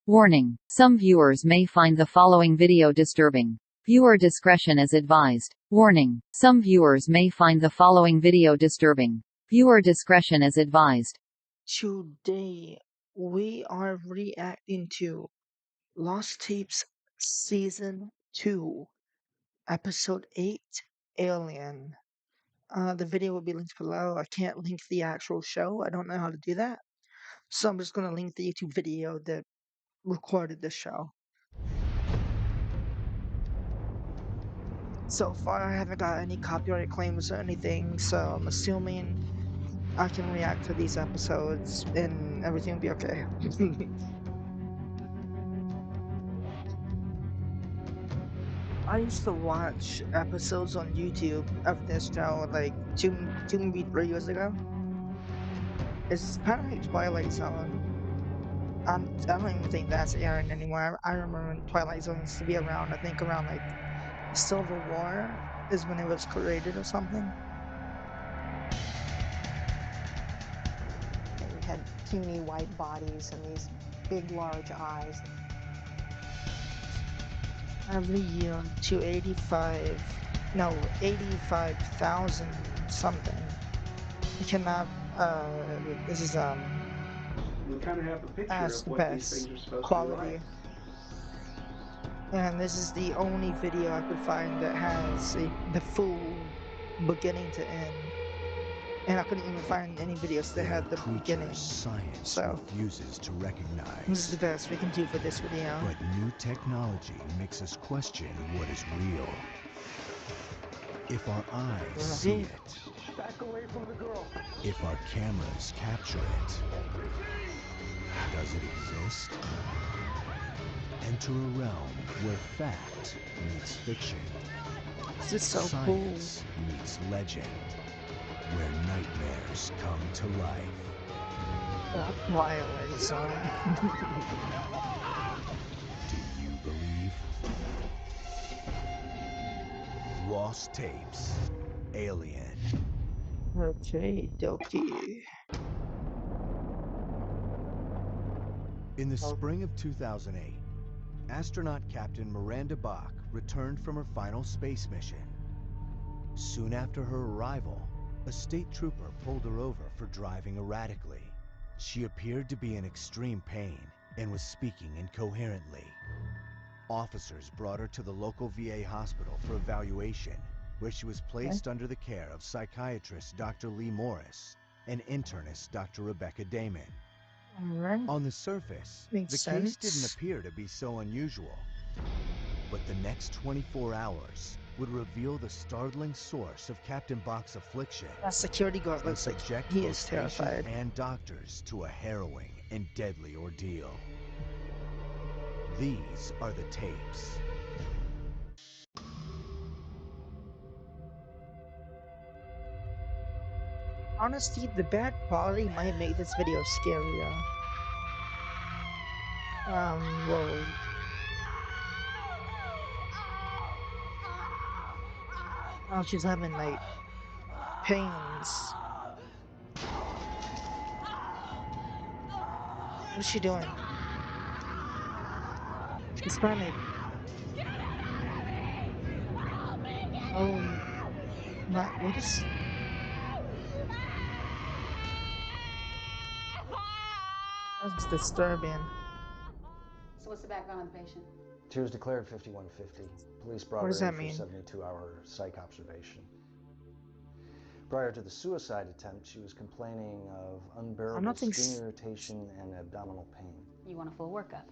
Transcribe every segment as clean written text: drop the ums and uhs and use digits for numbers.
Warning: some viewers may find the following video disturbing. Viewer discretion is advised. Warning: some viewers may find the following video disturbing. Viewer discretion is advised. Today, we are reacting to Lost Tapes Season 2, Episode 8, Alien. The video will be linked below. I can't link the actual show. I don't know how to do that. So I'm just going to link the YouTube video that recorded the show. So far, I haven't got any copyright claims or anything, so I'm assuming I can react to these episodes and everything will be okay. I used to watch episodes on YouTube of this show like maybe 3 years ago. It's kind of like Twilight Zone. I don't even think that's airing anymore. I remember when Twilight Zone used to be around. I think around like Civil War is when it was created or something. We had puny white bodies and these big, large eyes. Every year to 85,000 something. You cannot, this is, We kind of have a picture that's of the what these best things are supposed quality. to be like. And this is the only video I could find that has the full beginning to end. And I couldn't even find any videos that had the beginning. Science So refuses to recognize. this is the best we can do for this video. But new technology makes us question what is real. If our eyes see it, Back away from the girl. if our cameras capture it, does it exist? Enter a realm where fact meets fiction. This is so Science meets legend, where nightmares come to life. cool. Twilight Zone. Do you believe? Lost Tapes, Alien. Okay, dokie. In the spring of 2008, astronaut Captain Miranda Bach returned from her final space mission. Soon after her arrival, a state trooper pulled her over for driving erratically. She appeared to be in extreme pain and was speaking incoherently. Officers brought her to the local VA hospital for evaluation, where she was placed under the care of psychiatrist Dr. Lee Morris and internist Dr. Rebecca Damon. Alright. On the surface, Makes the sense. case didn't appear to be so unusual. But the next 24 hours would reveal the startling source of Captain Bach's affliction. That security guard and looks like subject he both is terrified. patient and doctors to a harrowing and deadly ordeal. These are the tapes. Honestly, the bad quality might make this video scarier. Whoa. Oh, she's having like pains. What's she doing? She's trying to. Oh, what is? That's disturbing. So what's the background of the patient? She was declared 5150. Police brought What does her that in mean? for 72-hour psych observation. Prior to the suicide attempt, she was complaining of unbearable skin irritation and abdominal pain. You want a full workup?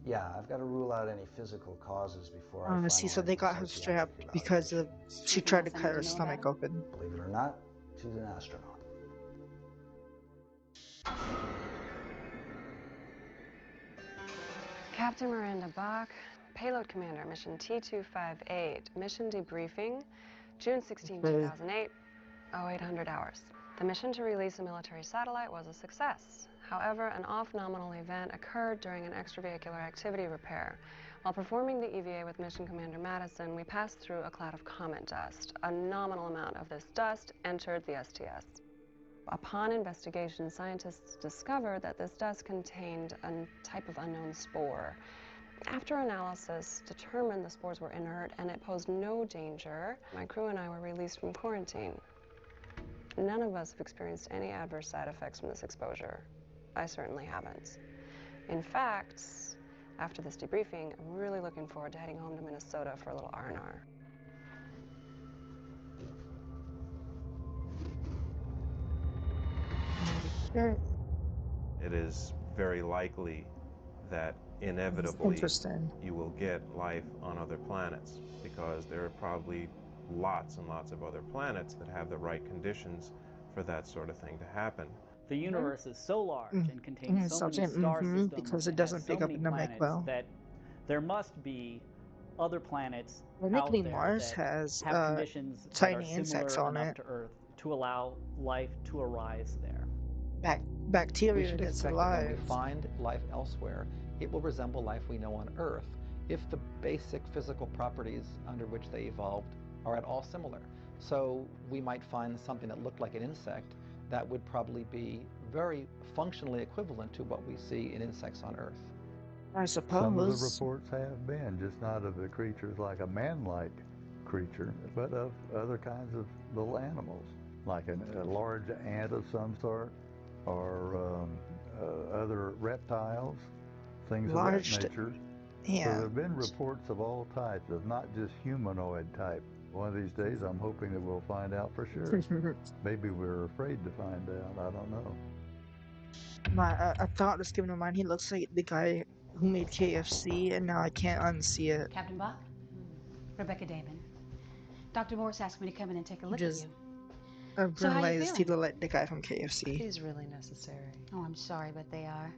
Yeah, I've got to rule out any physical causes before I See, so finalize they the got her psychiatric strapped because of she tried to cut her stomach open. Believe it or not, she's an astronaut. Captain Miranda Bach, Payload Commander, Mission T258, Mission Debriefing, June 16, 2008, 0800 hours. The mission to release a military satellite was a success. However, an off-nominal event occurred during an extravehicular activity repair. While performing the EVA with Mission Commander Madison, we passed through a cloud of comet dust. A nominal amount of this dust entered the STS. Upon investigation, scientists discovered that this dust contained a type of unknown spore. After analysis, determined the spores were inert and it posed no danger. My crew and I were released from quarantine. None of us have experienced any adverse side effects from this exposure. I certainly haven't. In fact, after this debriefing, I'm really looking forward to heading home to Minnesota for a little R&R. It is very likely that inevitably you will get life on other planets, because there are probably lots and lots of other planets that have the right conditions for that sort of thing to happen. The universe is so large and contains so many star systems because it and doesn't has so pick up many in the mic planets well. that there must be other planets Technically, out there Mars that has have conditions that are tiny insects similar on enough it. to Earth to allow life to arise there. We Bacteria should that's expect that when we alive. find life elsewhere, it will resemble life we know on Earth if the basic physical properties under which they evolved are at all similar. So we might find something that looked like an insect that would probably be very functionally equivalent to what we see in insects on Earth. I suppose. Some of the reports have been, just not of the creatures like a man-like creature, but of other kinds of little animals, like a large ant of some sort, or other reptiles, things of that nature. Yeah. So there have been reports of all types, of not just humanoid type. One of these days, I'm hoping that we'll find out for sure. Maybe we're afraid to find out. I don't know. A thought that's given to mind. He looks like the guy who made KFC, and now I can't unsee it. Captain Bach? Rebecca Damon. Dr. Morse asked me to come in and take a look at you. I've So how you realized he feeling? looked like the guy from KFC. These really necessary? Oh, I'm sorry, but they are.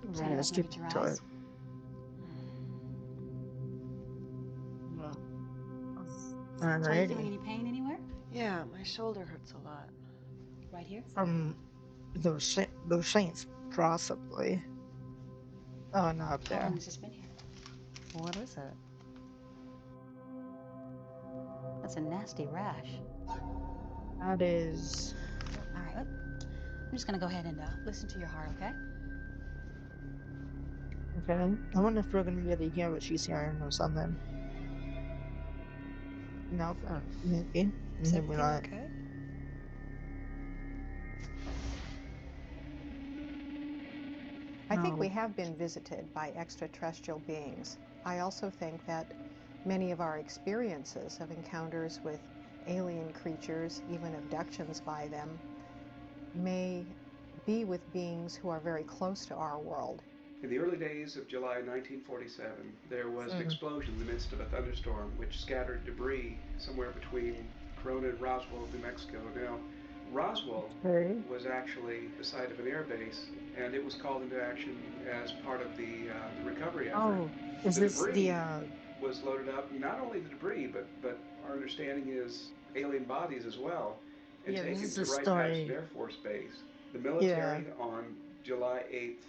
Right, let's Look get at your to eyes. it. So are you Alrighty. feeling any pain anywhere? Yeah, my shoulder hurts a lot. Right here? Those saints, possibly. Oh, no, up How long there. has this been here? What is it? That's a nasty rash. That is. All right, I'm just gonna go ahead and listen to your heart, okay? Okay. I wonder if we're gonna be able to hear what she's hearing or something. No, maybe. Is Maybe everything not. okay? I think No. we have been visited by extraterrestrial beings. I also think that many of our experiences of encounters with alien creatures, even abductions by them, may be with beings who are very close to our world. In the early days of July 1947, there was an explosion in the midst of a thunderstorm which scattered debris somewhere between Corona and Roswell, New Mexico. Now, Roswell was actually the site of an air base, and it was called into action as part of the recovery effort. Oh, is The this debris the was loaded up, not only the debris, but our understanding is alien bodies as well, and Yeah, this taken is to the Wright-Patterson story. Air Force Base. The military on July 8th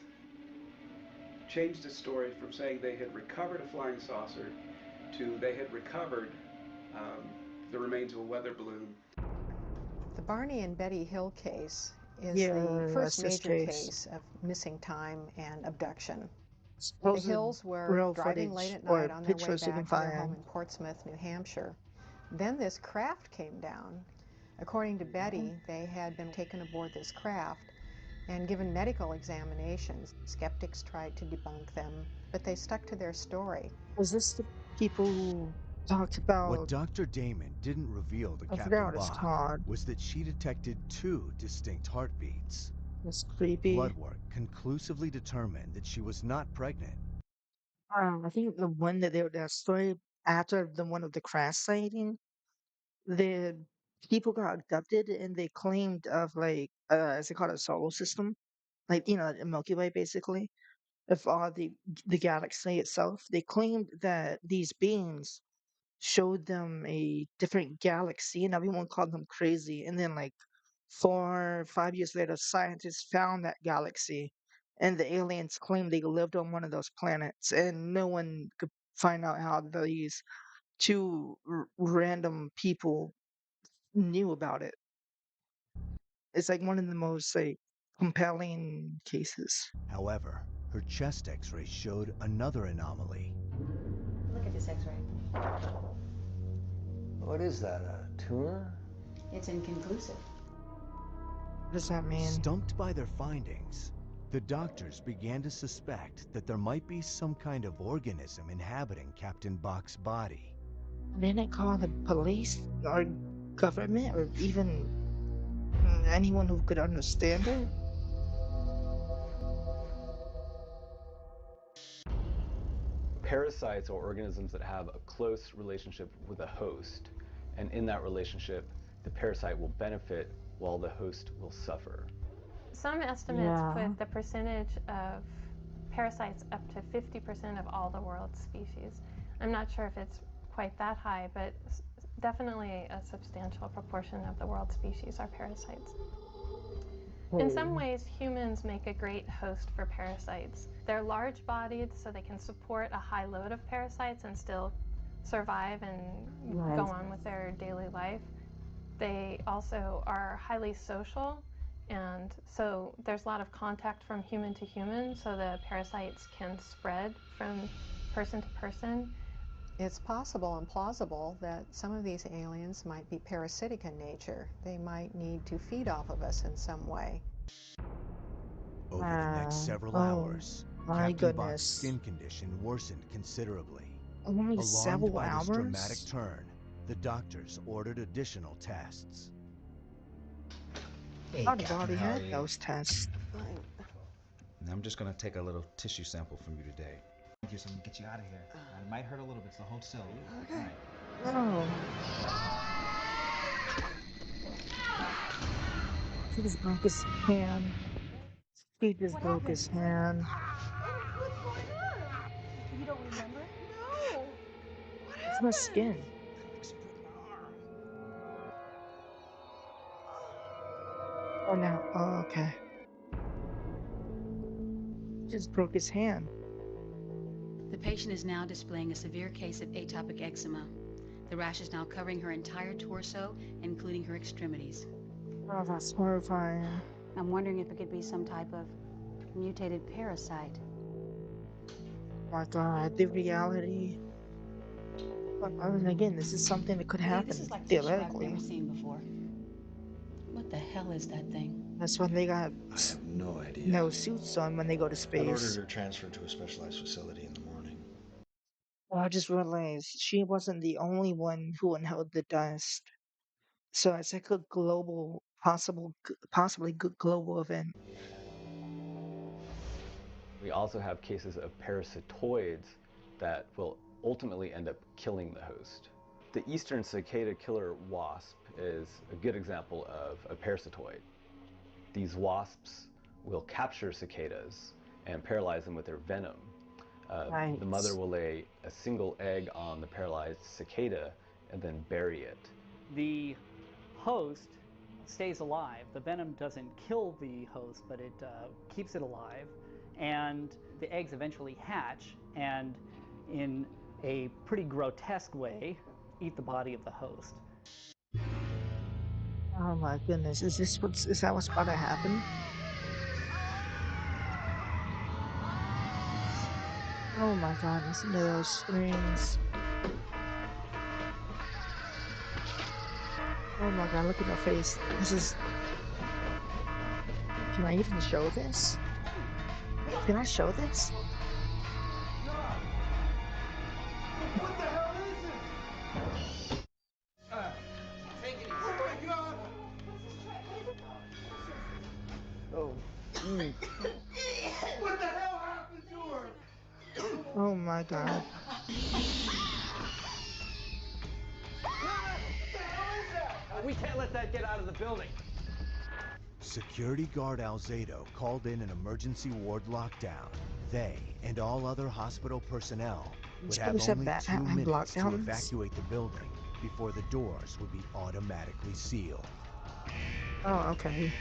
changed its story from saying they had recovered a flying saucer to they had recovered the remains of a weather balloon. The Barney and Betty Hill case is Yeah, the first that's this major case. case of missing time and abduction. The Supposed Hills were real driving footage late at or night on their way pictures you can back to their home find. in Portsmouth, New Hampshire. Then this craft came down. According to Betty, they had been taken aboard this craft and given medical examinations. Skeptics tried to debunk them, but they stuck to their story. Was this the people who talked about? What Dr. Damon didn't reveal to I forgot Captain what it's Bach called. was that she detected 2 distinct heartbeats. It's creepy. Blood work conclusively determined that she was not pregnant. I think the one that story after the one of the crash sighting, the people got abducted and they claimed of like is it called a solar system, like a Milky Way basically, of all the galaxy itself. They claimed that these beings showed them a different galaxy, and everyone called them crazy. And then like 4 or 5 years later, scientists found that galaxy, and the aliens claimed they lived on one of those planets, and no one could find out how these two random people knew about it. It's like one of the most like compelling cases. However, her chest x-ray showed another anomaly. Look at this x-ray. What is that, a tumor? It's inconclusive. What does that mean? Stumped by their findings, the doctors began to suspect that there might be some kind of organism inhabiting Captain Bach's body. They didn't call the police or government or even anyone who could understand it? Parasites are organisms that have a close relationship with a host, and in that relationship, the parasite will benefit while the host will suffer. Some estimates put the percentage of parasites up to 50% of all the world's species. I'm not sure if it's quite that high, but definitely a substantial proportion of the world's species are parasites. In some ways, humans make a great host for parasites. They're large-bodied, so they can support a high load of parasites and still survive and go on with their daily life. They also are highly social, and so there's a lot of contact from human to human, so the parasites can spread from person to person. It's possible and plausible that some of these aliens might be parasitic in nature. They might need to feed off of us in some way. Over the next several hours, Captain Bach's skin condition worsened considerably. Only several Alarmed by this hours? dramatic turn, the doctors ordered additional tests. Hey, I've already had those tests. I'm just gonna take a little tissue sample from you today. So I can get you out of here. It might hurt a little bit, so hold still. Okay. Oh. He just broke his hand. He just broke his hand. You don't remember? No! It's my skin. Oh no. Oh, okay. Just broke his hand. The patient is now displaying a severe case of atopic eczema. The rash is now covering her entire torso, including her extremities. Oh, that's horrifying. I'm wondering if it could be some type of mutated parasite. Oh my god, the reality. But again, this is something that could happen This is like tissue I've theoretically. never seen before. What the hell is that thing? That's when they got I have no idea. no suits on when they go to I've space. ordered her transferred to a specialized facility in the morning. Well, I just realized she wasn't the only one who inhaled the dust. So it's like a global, possibly good global event. We also have cases of parasitoids that will ultimately end up killing the host. The eastern cicada killer wasp is a good example of a parasitoid. These wasps will capture cicadas and paralyze them with their venom. The mother will lay a single egg on the paralyzed cicada and then bury it. The host stays alive. The venom doesn't kill the host, but it keeps it alive. And the eggs eventually hatch and, in a pretty grotesque way, eat the body of the host. Oh my goodness, is that what's about to happen? Oh my god, listen to those screams. Oh my god, look at her face. This is... Can I even show this? Can I show this? What the hell is this? Take it easy. Oh my god! Oh. What the hell happened to her? Oh my god. We can't let that get out of the building. Security guard Alzado called in an emergency ward lockdown. They and all other hospital personnel would have only 2 minutes to evacuate the building before the doors would be automatically sealed. Oh, okay.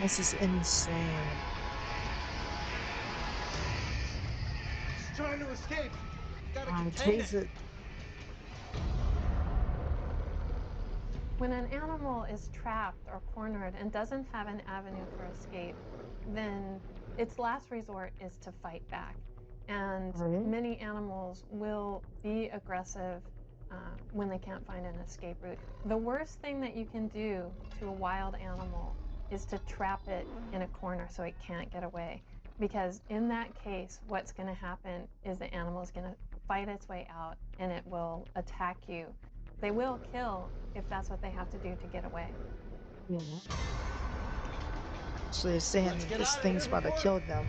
This is insane. She's trying to escape. Gotta I contain tase it. it. When an animal is trapped or cornered and doesn't have an avenue for escape, then its last resort is to fight back. And many animals will be aggressive when they can't find an escape route. The worst thing that you can do to a wild animal is to trap it in a corner so it can't get away. Because in that case, what's going to happen is the animal is going to fight its way out and it will attack you. They will kill if that's what they have to do to get away. Yeah. So you're saying this thing's about to kill them.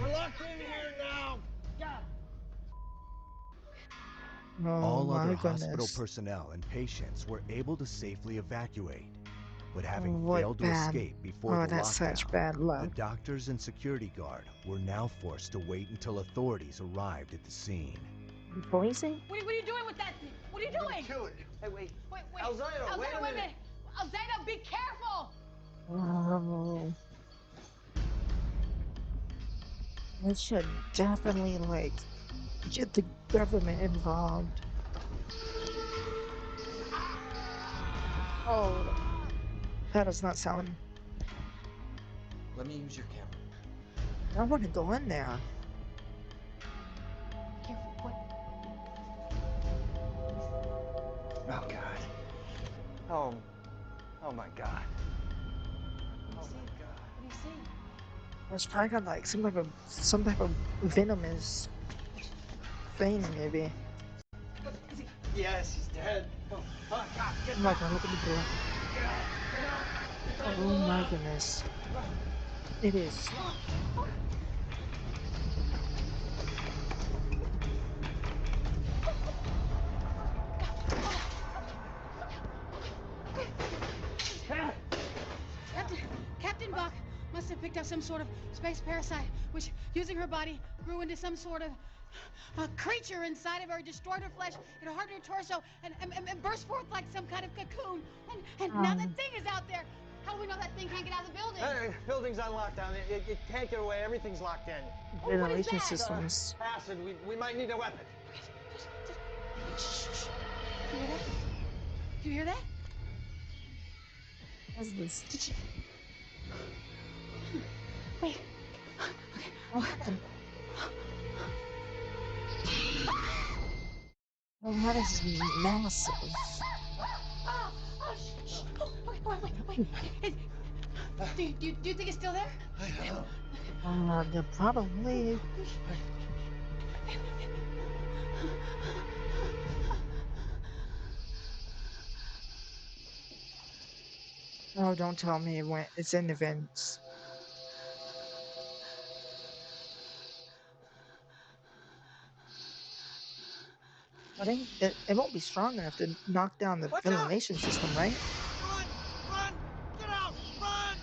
We're locked in here now. All other hospital personnel and patients were able to safely evacuate, but having failed to escape before the that's lockdown, such bad luck. the doctors and security guard were now forced to wait until authorities arrived at the scene. Policing? What are you doing with that thing? What are you doing? Kill it. Hey, wait. Wait. Alzado, wait a minute. Alzado, be careful. Oh. We should definitely, like, get the government involved. Oh. That does not sound... Let me use your camera. I want to go in there. Careful, what? Oh, God. Oh, my God. What do you see? It's probably got like some type of venomous thing, maybe. Yes, he's dead. Oh, God, get Oh my God, look at the blood. Oh my goodness. It is. Captain Bach must have picked up some sort of space parasite, which, using her body, grew into some sort of creature inside of her, destroyed her flesh, it hardened her torso, and burst forth like some kind of cocoon. And now that thing is out there. How do we know that thing can't get out of the building? Hey, building's on lockdown. It can't get away. Everything's locked in. Ventilation systems. Acid. We might need a weapon. Shh. Do you hear that? What is this? Wait. What happened? Oh, that is massive. Shh. Wait. Do you think it's still there? Yeah, probably. Oh, don't tell me when it's in the vents. I think it won't be strong enough to knock down the ventilation system, right? Run! Get out! Run!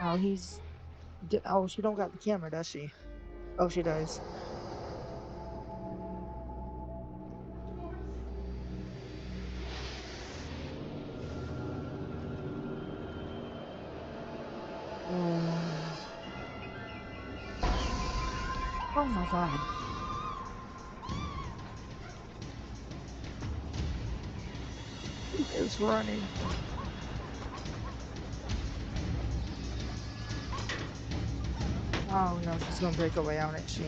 Oh, oh, she don't got the camera, does she? Oh, she does. Oh my God. He is running. Oh no, she's gonna break away on it, she.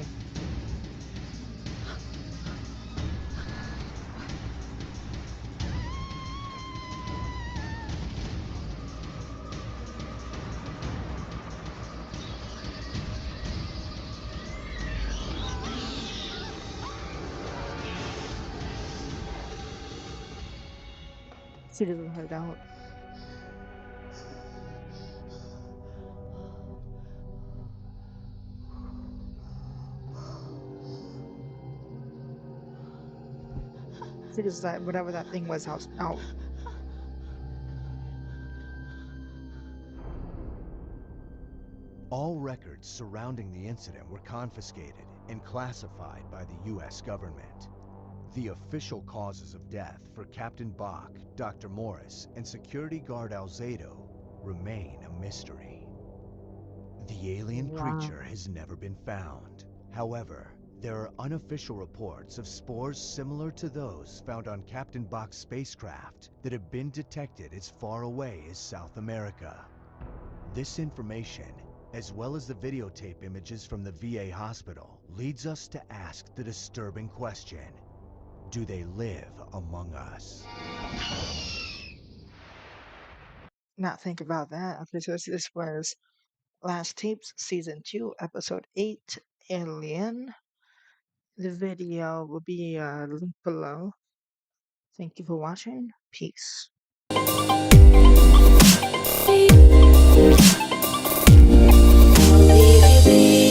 She doesn't hurt out. She just let whatever that thing was out. All records surrounding the incident were confiscated and classified by the U.S. government. The official causes of death for Captain Bach, Dr. Morris, and security guard Alzado remain a mystery. The alien creature has never been found. However, There are unofficial reports of spores similar to those found on Captain Bach's spacecraft that have been detected as far away as South America. This information, as well as the videotape images from the VA hospital, leads us to ask the disturbing question: do they live among us? Now think about that, because this was Last Tapes, Season 2, Episode 8, Alien. The video will be linked below. Thank you for watching. Peace. Baby.